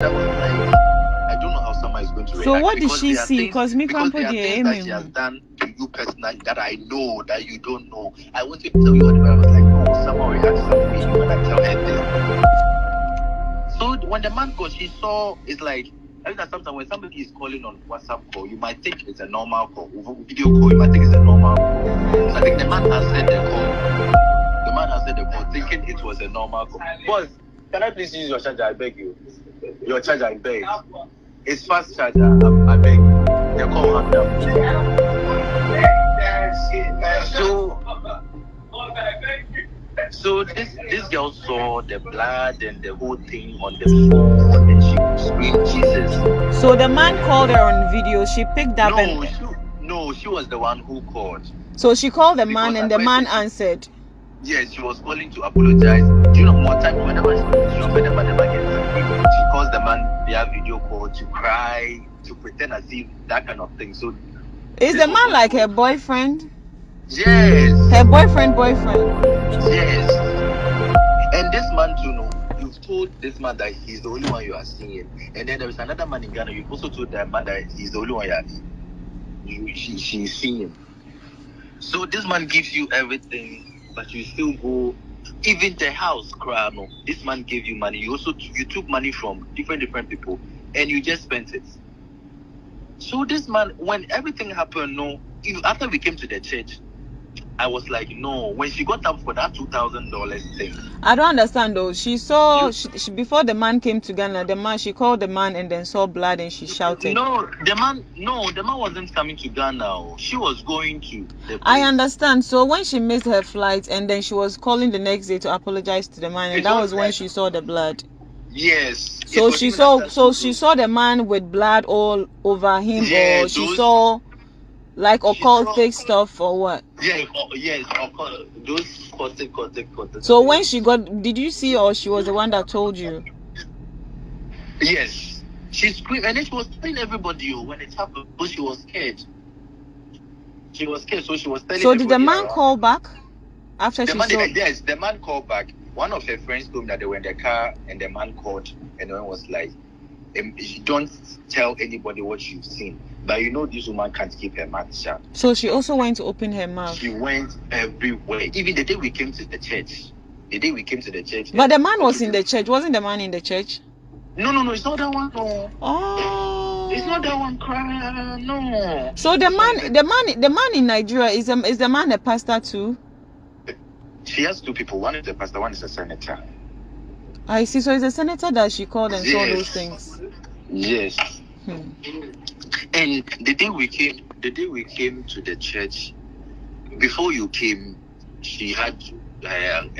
That was like, I don't know how someone is going to react. So what did because she there are see? things- Because me because there are things that she the has done to you personally that I know that you don't know. I want to tell you what, but I was like, no, someone reacts some way when I tell her this. So when the man called, she saw, it's like, I think that sometimes when somebody is calling on WhatsApp call, you might think it's a normal call. Video call, you might think it's a normal call. So I think the man answered the call. The man answered the call thinking it was a normal call. Boss, can I please use your charger? I beg you. Your charger, I beg. It's fast charger. I beg. The call hung up. So this girl saw the blood and the whole thing on the phone, and she screamed Jesus. So the man called her on video. She picked up She was the one who called. So she called the man, Because and the man she- answered. Yes, she was calling to apologize. Do you know more time whenever she gets angry, she calls the man via video call to cry, to pretend as if that kind of thing. So Is the man like her boyfriend? yes. Her boyfriend? Yes. And this man too, no, you've told this man that he's the only one you are seeing. And then there is another man in Ghana, you've also told that man that he's the only one she's seeing him. So this man gives you everything, but you still go, even the house, no, this man gave you money. You took money from different people and you just spent it. So this man, when everything happened, no, after we came to the church, I was like, no. When she got up for that $2,000 thing, I don't understand though. She saw she, before the man came to Ghana. She called the man and then saw blood and she shouted. No, the man wasn't coming to Ghana. She was going to the place. I understand. So when she missed her flight and then she was calling the next day to apologize to the man, and that was when she saw the blood. Yes. So she saw the man with blood all over him, yes, or she saw like occultic stuff or what? Yes, those occultic. So when she got, did you see, or she was the one that told you? Yes. She screamed and then she was telling everybody when it happened, but she was scared. So she was telling. So did the man call back after she saw? Yes, the man called back. One of her friends told me that they were in the car and the man called and the man was like, don't tell anybody what you've seen. But you know this woman can't keep her mouth shut. So she also went to open her mouth. She went everywhere. Even the day we came to the church. But the man was in the church. Wasn't the man in the church? No, it's not that one. No. Oh. It's not that one crying. No. So the man in Nigeria, is the man a pastor too? She has two people. One is a pastor, one is a senator. I see. So it's a senator that she called and saw those things. Yes. And the day we came to the church, before you came, she had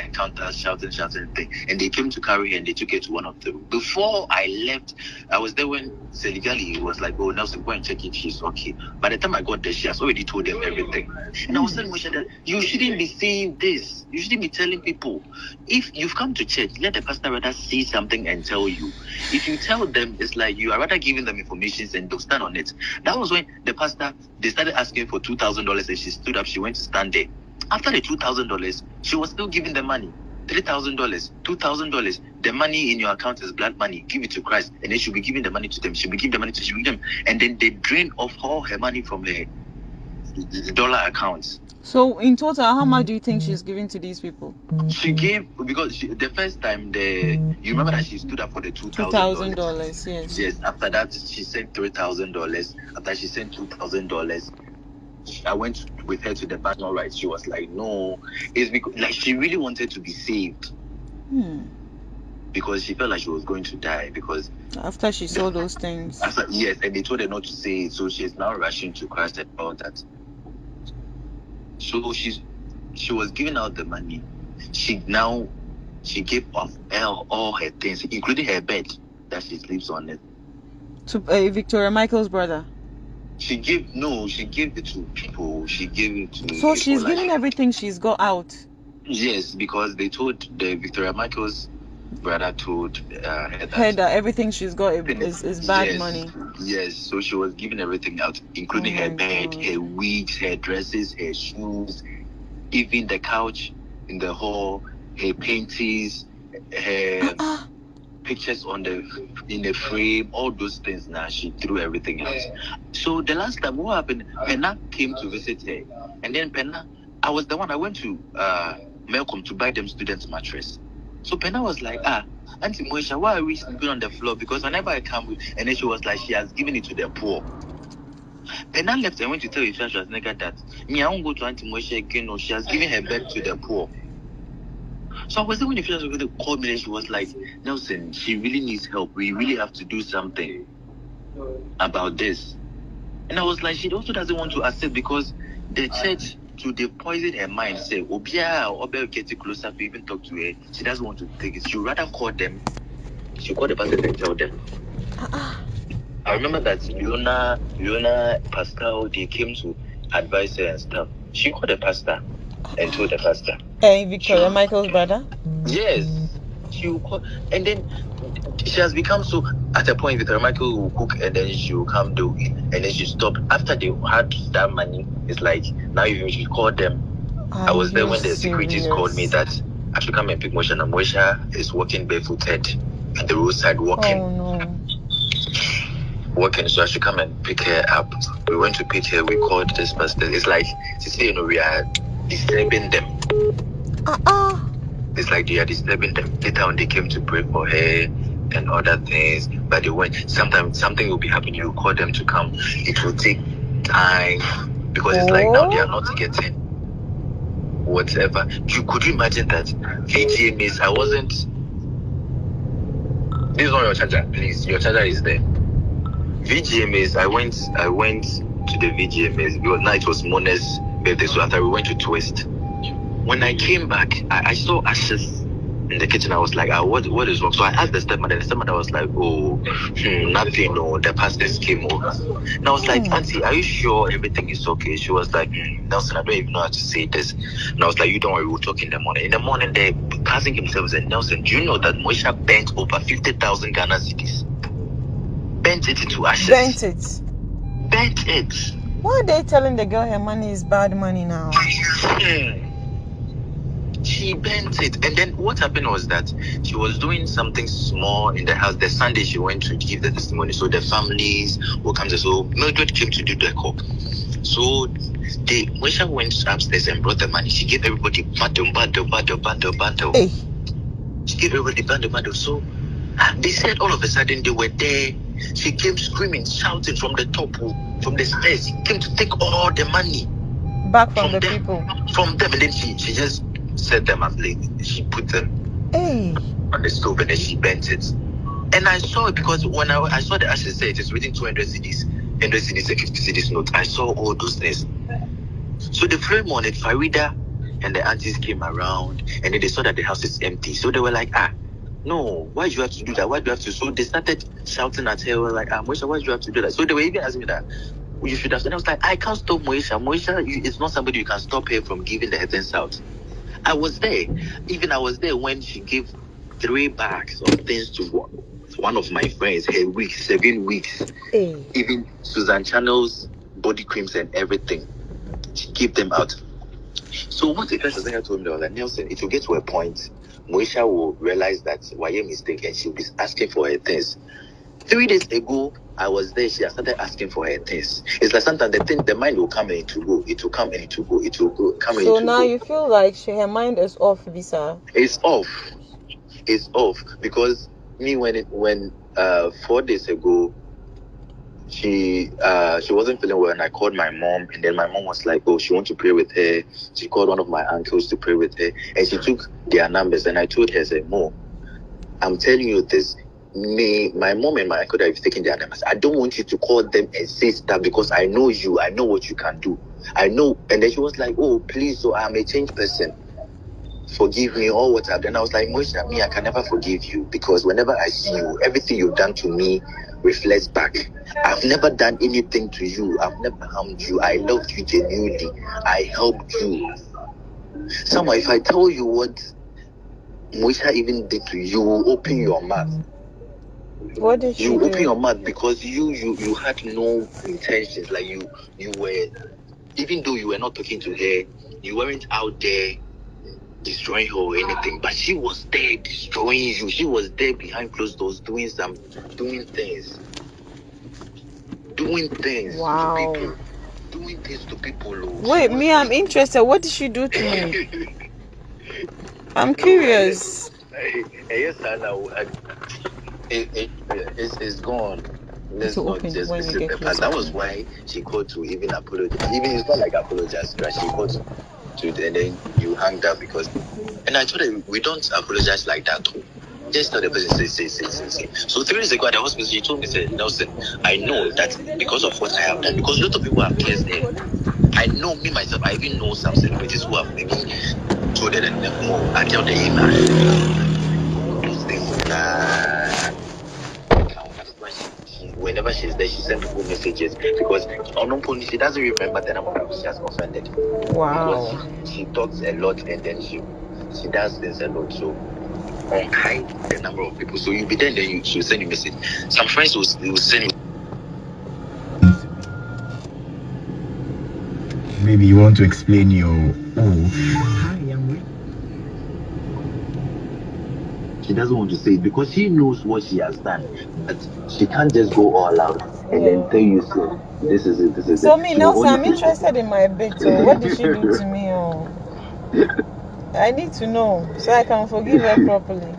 encounters, shouting thing, and they came to carry her and they took her to one of them. Before I left, I was there when Seligali was like, "Oh, Nelson, go and check if she's okay." By the time I got there, she has already told them everything. And I was telling Moshe that you shouldn't be saying this. You shouldn't be telling people. If you've come to church, let the pastor rather say something and tell you. If you tell them, it's like you are rather giving them information and they'll stand on it. That was when the pastor, they started asking for $2,000 and she stood up. She went to stand there. After the $2,000, she was still giving them money. $3,000, $2,000. The money in your account is blood money. Give it to Christ. And then she'll be giving the money to them. She'll be giving the money to them. And then they drain off all her money from her dollar accounts. So in total, how much do you think she's giving to these people? She gave, because the first time, you remember that she stood up for the $2,000? Yes. Yes. After that, she sent $3,000. After she sent $2,000, I went with her to the bank. All right, she was like, no, it's because like she really wanted to be saved. Because she felt like she was going to die. Because after she saw those things. Yes, and they told her not to say it, so she's now rushing to Christ and all that. So she was giving out the money. She gave off all her things, including her bed that she sleeps on it. To Victoria Michael's brother. She gave it to people. She gave it to. So she's giving everything she's got out. Yes, because they told the Victoria Michael's brother told her that everything she's got is bad money. Yes, so she was giving everything out, including her bed, her wigs, her dresses, her shoes, even the couch in the hall, her paintings, her pictures in the frame, all those things. Now she threw everything out. So the last time, what happened? Penna came to visit her, and then Penna, I was the one. I went to Melcom to buy them students' mattress. So Penna was like, Auntie Moesha, why are we sleeping on the floor? Because whenever I come with, and then she was like, she has given it to the poor. Penna left and went to tell his nigga that me, I won't go to Auntie Moesha again. No, she has given her bed to the poor. So I was there when the Fish was going to call me, and she was like, Nelson, she really needs help. We really have to do something about this. And I was like, she also doesn't want to accept because the church, to the poison her mind, say, Obia, Obia get closer to even talk to her. She doesn't want to take it. She would rather call them. She called the pastor and tell them. I remember that Leona, Pascal, they came to advise her and stuff. She called the pastor and told the pastor. Victoria Michael's brother? Yes. She will call, and then she has become so, at a point Victoria Michael will cook and then she will come do it, and then she stopped. After they had that money, it's like, now you should call them. I was there when the securities called me that I should come and pick Moesha. And Moesha is walking barefooted at the roadside walking. Oh no. Working, so I should come and pick her up. We went to pick her, we called this pastor. It's like, we are disturbing them. It's like they are disturbing them. Later on, they came to pray for her and other things. But they went, sometimes something will be happening, you call them to come. It will take time because it's like now they are not getting whatever. Could you imagine that? VGMAs, I wasn't. This is not your charger, please. Your charger is there. VGMAs, I went to the VGMAs because now it was Mona's birthday, so after we went to Twist. When I came back, I saw ashes in the kitchen. I was like, what is wrong? So I asked the stepmother. The stepmother was like, nothing. No, the pastors came over. And I was like, Auntie, are you sure everything is okay? She was like, Nelson, I don't even know how to say this. And I was like, you don't worry, we'll talk in the morning. In the morning, the cousin himself said, Nelson, do you know that Moesha bent over 50,000 Ghana cedis? Bent it into ashes. Bent it. Why are they telling the girl her money is bad money now? She bent it. And then what happened was that she was doing something small in the house. The Sunday she went to give the testimony. So the families will come to. So Mildred came to do the call. So Moesha went upstairs and brought the money. She gave everybody bundle. Hey. She gave everybody bundle. So they said all of a sudden they were there. She came screaming, shouting from the top, from the stairs. She came to take all the money. Back from the people. From them. And then she just set them up late. She put them on the stove and then she bent it. And I saw it because when I saw the ashes say it is written 200 cedis, 100 cedis, and 50 cedis note. I saw all those things. So the following morning, Farida and the aunties came around and then they saw that the house is empty. So they were like, no, why do you have to do that? Why do you have to? So they started shouting at her, like, Moesha, why do you have to do that? So they were even asking me that, you should have. And I was like, I can't stop Moesha. Moesha, it's not somebody you can stop her from giving the heavens out. I was there. Even I was there when she gave 3 bags of things to one of my friends, her weeks, 7 weeks. Even Susan Channel's body creams and everything. She gave them out. So what the first thing I told me was like, Nelson, it will get to a point, Moesha will realize that why a mistake and she'll be asking for her things. 3 days ago, I was there. She started asking for her things. It's like sometimes the mind will come and it will go. It will come and it will go. It will go. Come and it will go. So now you feel like her mind is off, Visa? It's off. It's off because me when 4 days ago she wasn't feeling well and I called my mom and then my mom was like, she wants to pray with her. She called one of my uncles to pray with her and she took their numbers and I told her, say, Mo, I'm telling you this. My mom and my uncle that have taken their numbers. I don't want you to call them and say stuff because I know you. I know what you can do. I know. And then she was like, please, so I'm a changed person. Forgive me all what I've done. I was like, Moesha, me, I can never forgive you because whenever I see you, everything you've done to me reflects back. I've never done anything to you. I've never harmed you. I loved you genuinely. I helped you. Somehow, if I tell you what Moesha even did to you, you will open your mouth. What did you open your mouth because you had no intentions. Like you were, even though you were not talking to her, you weren't out there destroying her or anything, but she was there destroying you. She was there behind closed doors doing things. Wow. To people. Doing things to people. Wait, me, I'm interested. What did she do to me? I'm curious. Yes, it's gone. Let's not just visit the past. That was why she called to even apologize. Even it's not like apologize, but she called to, and then you hanged up because. And I told her we don't apologize like that too. Just tell the person say. So 3 days ago at the hospital, she told me, said, Nelson, I know that because of what I have done, because a lot of people have cares there. I know me myself. I even know some celebrities who have maybe told her that more. I tell the email. Those things. Whenever she's there, she sends people messages because she doesn't remember the number of people she has offended. Wow. Because she talks a lot and then she does things a lot. So hide the number of people. So you'll be there and then she'll send you a message. Some friends will send you. Maybe you want to explain your She doesn't want to say it because she knows what she has done. But she can't just go all out and then tell you, so this is it. So me, Nelson, I'm interested in my bit. So what did she do to me? I need to know so I can forgive her properly.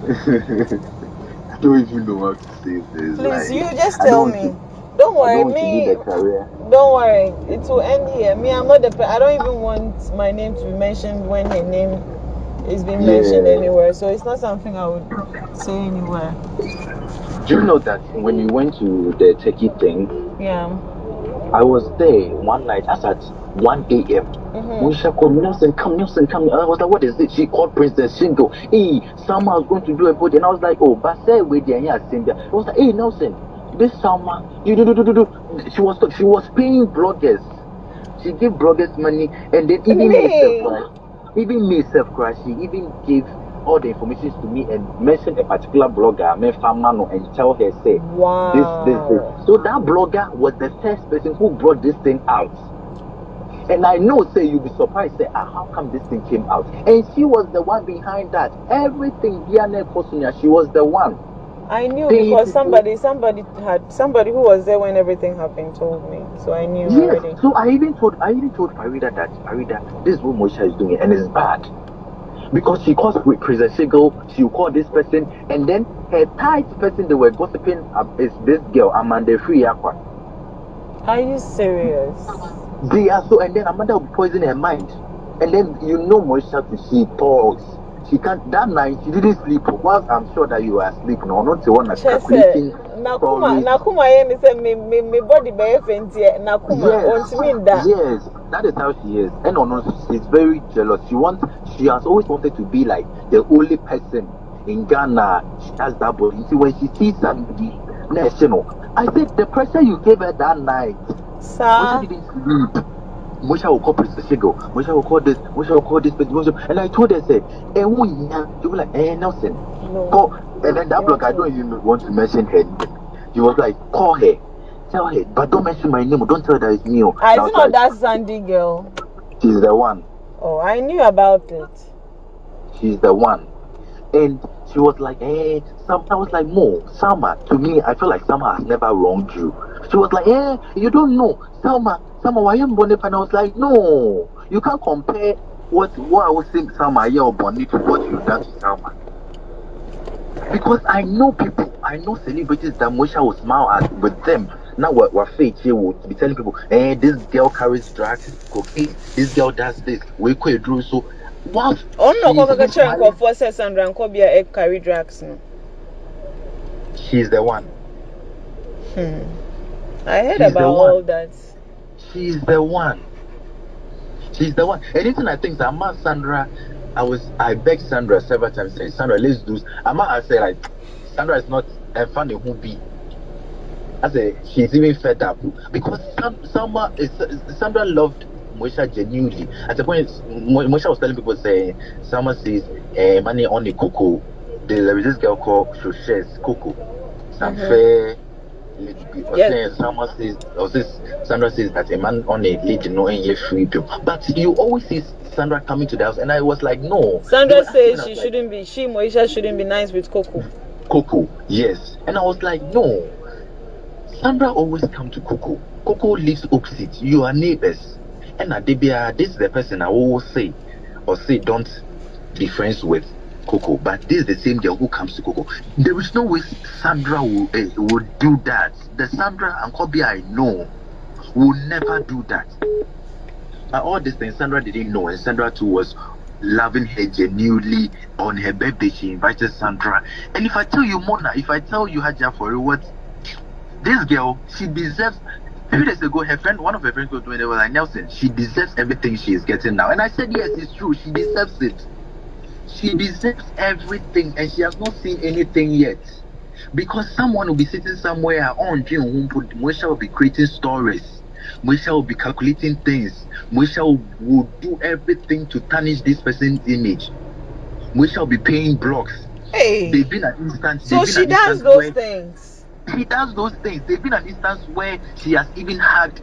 I don't even know what to say. Please, you just tell me. Don't worry, me. Don't worry, it will end here. Me, I'm not I don't even want my name to be mentioned when her name is being mentioned anywhere. So it's not something I would say anywhere. Do you know that when you went to the Turkey thing? Yeah. I was there one night as at 1 a.m. MOESHA called Nelson, come. I was like, what is it? She called Princess Shingo. Hey, Salma was going to do a body, and I was like, oh, but say with the I was like, hey, Nelson, this Salma, you do. She was paying bloggers. She gave bloggers money, and then even myself, she even gave all the information to me and mentioned a particular blogger, and tell her, say, this. So that blogger was the first person who brought this thing out. And I know, say, you'll be surprised, say, how come this thing came out? And she was the one behind that. Everything, she was the one. I knew because somebody who was there when everything happened told me. So I knew already. So I even told Farida that, this is what MOESHA is doing, and it's bad. Because she calls with Princess Shigo, she will call this person, and then her tight person they were gossiping is this girl, Amanda Free-Aqua. Are you serious? They are so, and then Amanda will poison her mind. And then MOESHA, she talks. She can't, that night she didn't sleep. Whilst I'm sure that you were asleep, no, not the one that's calculating. Nakuma me body be Nakuma wants me that. Yes, that is how she is. And she's very jealous. She has always wanted to be like the only person in Ghana. She has that body. See, when she sees somebody national, I said the pressure you gave her that night. Sir, she didn't sleep. MOESHA will call Princess Shigo. MOESHA will call this. MOESHA will call this. And I told her, say, you be like, Nelson. No. Call. And then that blog, I don't even want to mention her name. He was like, call her. Tell her. But don't mention my name. Don't tell her that it's me. I don't know that Sandy girl. She's the one. Oh, I knew about it. She's the one. And she was like, I was like, Salma, to me, I feel like Salma has never wronged you. She was like, you don't know. Salma, why am Bonnie? And I was like, no, you can't compare what I was saying, Salma, or Bonnie, to what you've done to Salma. Because I know people, I know celebrities that MOESHA will smile at with them. Now we're fake here, will be telling people, this girl carries drugs, cocaine, this girl does this, we could do so. What? Oh no, for Sandra and Kobia carry drugs. No. She's the one. I heard about all that. She's the one. Anything I think that Sandra, I begged Sandra several times, say, Sandra, let's do. I say like, Sandra is not a funny who be. I say she's even fed up because Sandra loved MOESHA genuinely. At the point, MOESHA was telling people, say, someone says, money on the cocoa. There is this girl called Shoshes Coco. Some fair Yes. Sandra says that a man on a date no any free people. But you always see Sandra coming to the house, and I was like, no. Sandra says she shouldn't be. She Moesha shouldn't be nice with Coco. Coco, yes. And I was like, no. Sandra always come to Coco. Coco lives opposite. You are neighbors. And Adebia, this is the person I always say don't be friends with Coco. But this is the same girl who comes to Coco. There is no way Sandra will do that. The Sandra and Kobe I know will never do that. But all these things Sandra didn't know, and Sandra too was loving her genuinely. On her birthday, she invited Sandra. And if I tell you, Mona, if I tell you Haja for what this girl, she deserves. A few days ago, one of her friends was doing it, was like, Nelson, she deserves everything she is getting now. And I said, yes, it's true. She deserves it. She deserves everything, and she has not seen anything yet. Because someone will be sitting somewhere on Moesha will be creating stories. Moesha will be calculating things. Moesha will do everything to tarnish this person's image. Moesha will be paying blocks. Hey. They've been an instance. So she does those things. She does those things. There's been an instance where she has even had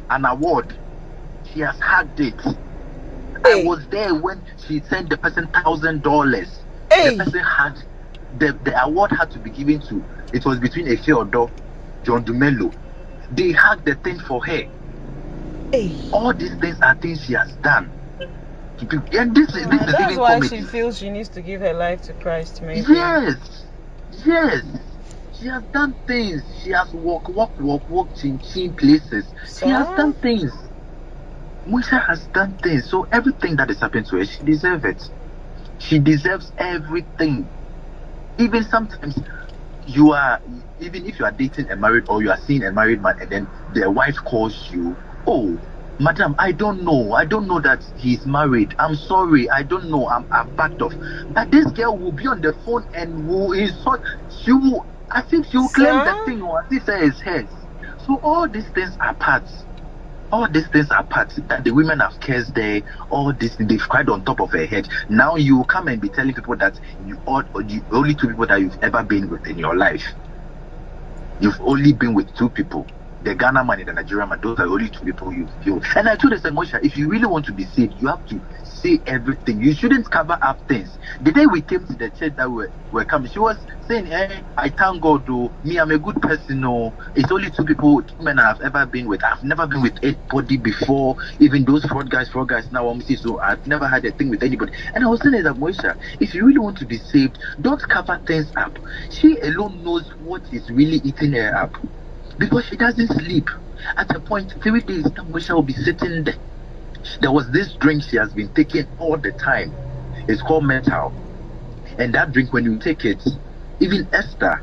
an award. She has had it. Hey. I was there when she sent the person $1,000. Hey. The person had the award had to be given to. It was between Efe Odo, John Dumelo. They had the thing for her. Hey. All these things are things she has done. And this is that's why she feels she needs to give her life to Christ. Maybe. Yes. She has done things. She has walked in places. She has done things. Moesha has done things. So everything that is happening to her, she deserves it. She deserves everything. Even sometimes even if you are dating a married or you are seeing a married man and then their wife calls you, oh, madam, I don't know that he's married. I'm sorry, I don't know. I'm backed off. But this girl will be on the phone and will insult. I think she will claim the thing or as if it is hers. So all these things are parts. That the women have cursed there. All this they've cried on top of her head. Now you come and be telling people that the only two people that you've ever been with in your life. You've only been with two people. The Ghana man and the Nigerian man, those are the only two people you feel. And I told her, Moesha, if you really want to be saved, you have to say everything. You shouldn't cover up things. The day we came to the church that we're coming, she was saying, hey, I thank God, though. Me, I'm a good person. No, it's only two men I've ever been with. I've never been with anybody before. Even those fraud guys now, so I've never had a thing with anybody. And I was saying that, Moesha, if you really want to be saved, don't cover things up. She alone knows what is really eating her up. Because she doesn't sleep. At a point, 3 days, Moesha will be sitting there. There was this drink she has been taking all the time. It's called Mental. And that drink, when you take it, even Esther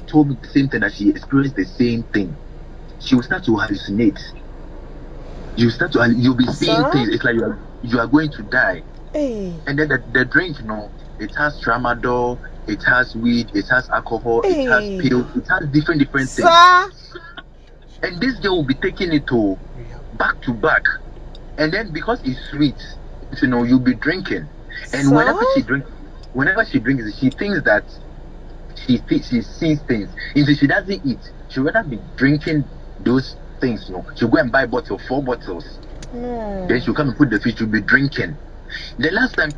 told me the same thing, that she experienced the same thing. She will start to hallucinate. You'll be seeing things. It's like you are going to die. Hey. And then the drink, it has tramadol, it has weed, it has alcohol, it has pills, it has different things. And this girl will be taking it to back to back. And then because it's sweet, you'll be drinking. And whenever she drinks, she thinks that she sees things. If she doesn't eat, she'll rather be drinking those things. She'll go and buy 4 bottles. Then she'll come and put the fish, she'll be drinking. The last time,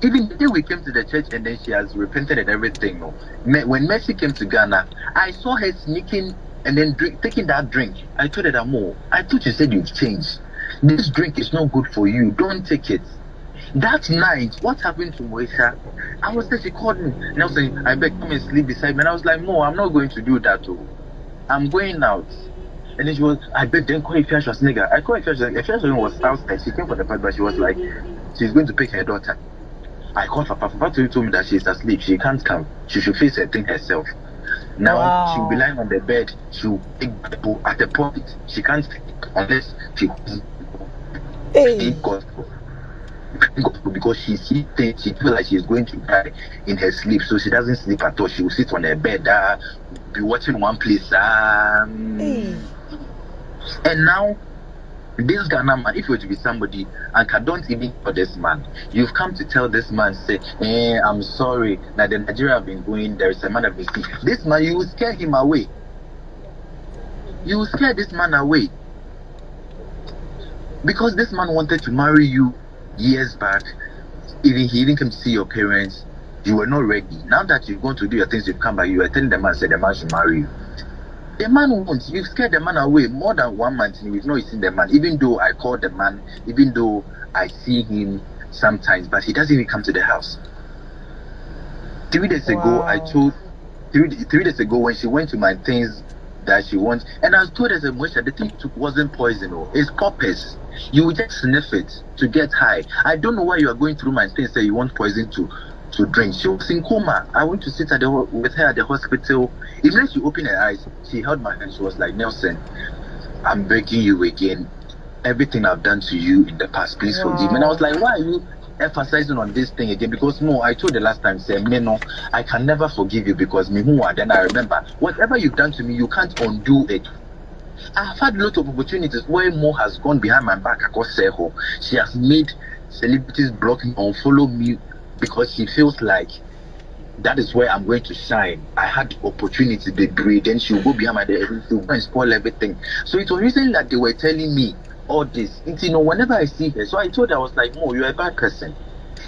even the day we came to the church and then she has repented and everything. When Mercy came to Ghana, I saw her sneaking and then taking that drink. I told her that, Mo, I thought you said you've changed. This drink is not good for you. Don't take it. That night, what happened to Moesha? I was there, she called me. And I was saying, I beg, come and sleep beside me. And I was like, no, I'm not going to do that. I'm going out. And then she was, I beg, then call Ifeanyi nigga. I called Ifeanyi. Ifeanyi was outside. She came for the party, but she was like, she's going to pick her daughter. I called Papa. Papa told me that she's asleep. She can't come. She should face her thing herself. Now she'll be lying on the bed. She'll take the at the point. She can't sleep unless she because she sees things. She feels like she's going to die in her sleep, so she doesn't sleep at all. She will sit on her bed, be watching one place. And now this Ghana man, if you were to be somebody, and don't even for this man, you've come to tell this man, say, I'm sorry, that the Nigeria have been going, there is a man that been sick. This man, you will scare him away. you scare this man away. Because this man wanted to marry you years back. Even he didn't come to see your parents. You were not ready. Now that you're going to do your things, you've come back. You are telling the man, say the man should marry you. The man won't. You scared the man away more than 1 month. And we've not seen the man. Even though I call the man, even though I see him sometimes, but he doesn't even come to the house. 3 days ago, I told 3 days ago when she went to my things that she wants, and I told her that MOESHA, the thing you took wasn't poison, it's poppers. You will just sniff it to get high. I don't know why you are going through my things that you want poison to drink. She was in coma. I went to sit with her at the hospital. Even when she opened her eyes, she held my hand. She was like, Nelson, I'm begging you again. Everything I've done to you in the past, please forgive me. And I was like, why are you emphasizing on this thing again? Because I told the last time, say, no, I can never forgive you because me who are. Then I remember, whatever you've done to me, you can't undo it. I've had a lot of opportunities where Mo has gone behind my back. She has made celebrities block me, unfollow me, because she feels like that is where I'm going to shine. I had opportunity to be, then she'll go behind my back, she'll go and spoil everything. So it was recently that they were telling me all this. Whenever I see her, so I told her, I was like, Mo, you're a bad person.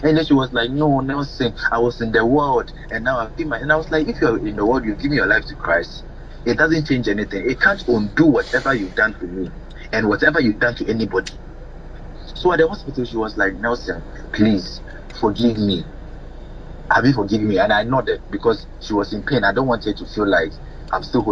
And then she was like, no, Nelson, I was in the world, and now I've given and I was like, if you're in the world, you've given your life to Christ. It doesn't change anything. It can't undo whatever you've done to me and whatever you've done to anybody. So at the hospital, she was like, Nelson, please forgive me. Have you forgiven me? And I nodded because she was in pain. I don't want her to feel like I'm still holding